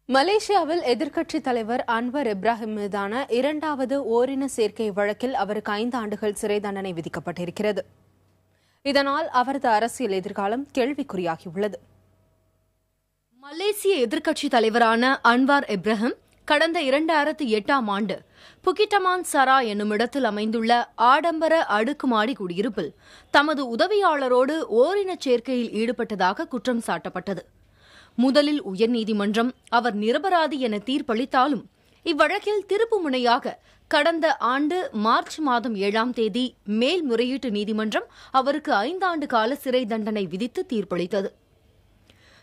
மலேசியாவில் எதிர்க்கட்சித் தலைவர் அன்வர் இப்ராஹிம் மீதான இரண்டாவது ஓரின சேர்க்கை வழக்கில் அவருக்கு 5 ஆண்டுகள் சிறை தண்டனை விதிக்கப்பட்டிருக்கிறது. இதனால் அவரது அரசியல் எதிர்காலம் கேள்விக்குறியாகியுள்ளது. மலேசிய எதிர்க்கட்சித் தலைவரான அன்வார் இப்ராஹிம் கடந்த 2008ஆம் ஆண்டு புகிட்டமான் சரா என்னும் இடத்தில் அமைந்துள்ள ஆடம்பர அடுக்குமாடி குடியிருப்பில் தமது உதவியாளரோடு ஓரினச் சேர்க்கையில் ஈடுபட்டதாக குற்றம் சாட்டப்பட்டது. முதலில் உயர்நீதிமன்றம் அவர் நிரபராதி என தீர்ப்பளித்தாலும் இவ்வழக்கில் திருப்புமுனையாக கடந்த ஆண்டு மார்ச் மாதம் 7ஆம் தேதி மேல்முறையீட்டு நீதிமன்றம் அவருக்கு 5 ஆண்டு கால சிறை தண்டனை விதித்து தீர்ப்பளித்தது.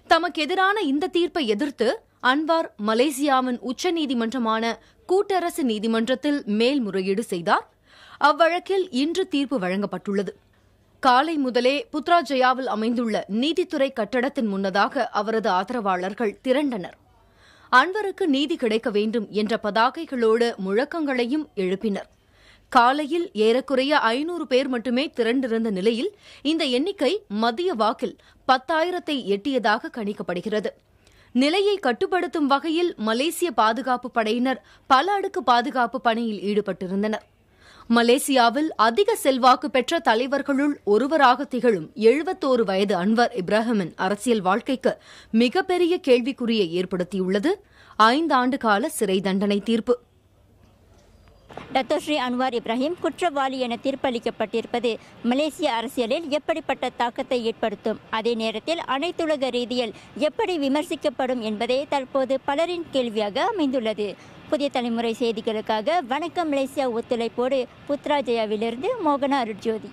தமக்கு எதிரான இந்த தீர்ப்பை எதிர்த்து அன்வார் மலேசியாவின் உச்சநீதிமன்றமான கூட்டரசு நீதிமன்றத்தில் மேல்முறையீடு செய்தார். அவ்வழக்கில் இன்று தீர்ப்பு வழங்கப்பட்டுள்ளது. காலை முதலே புத்ராஜயாவில் அமைந்துள்ள நீதித்துறை கட்டடத்தின் முன்னதாக அவரது ஆதரவாளர்கள் திரண்டனர். அன்வருக்கு நீதி கிடைக்க வேண்டும் என்ற பதாகைகளோடு முழக்கங்களையும் எழுப்பினர். காலையில் ஏறக்குறைய 500 பேர் மட்டுமே திரண்டிருந்த நிலையில் இந்த எண்ணிக்கை மதிய வாக்கில் 10,000-ஐ எட்டியதாக கணிக்கப்படுகிறது. நிலையை கட்டுப்படுத்தும் வகையில் மலேசிய பாதுகாப்பு படையினர் பல அடுக்கு பாதுகாப்பு பணியில் ஈடுபட்டிருந்தனர். மலேசியாவில் அதிக செல்வாக்கு பெற்ற தலைவர்களுள் ஒருவராக திகழும் 71 வயது அன்வர் இப்ராஹிமின் அரசியல் வாழ்க்கைக்கு மிகப்பெரிய கேள்விக்குறியை ஏற்படுத்தியுள்ளது 5 ஆண்டு கால சிறை தண்டனை தீர்ப்பு. டத்தோ ஸ்ரீ அன்வார் இப்ராஹிம் குற்றவாளி என தீர்ப்பளிக்கப்பட்டிருப்பது மலேசிய அரசியலில் எப்படிப்பட்ட தாக்கத்தை ஏற்படுத்தும், அதே நேரத்தில் அனைத்துலக ரீதியில் எப்படி விமர்சிக்கப்படும் என்பதே தற்போது பலரின் கேள்வியாக அமைந்துள்ளது. புதிய தலைமுறை செய்திகளுக்காக வணக்கம் மலேசியா ஒத்துழைப்போடு புத்ராஜயாவிலிருந்து மோகனா அருட்ஜோதி.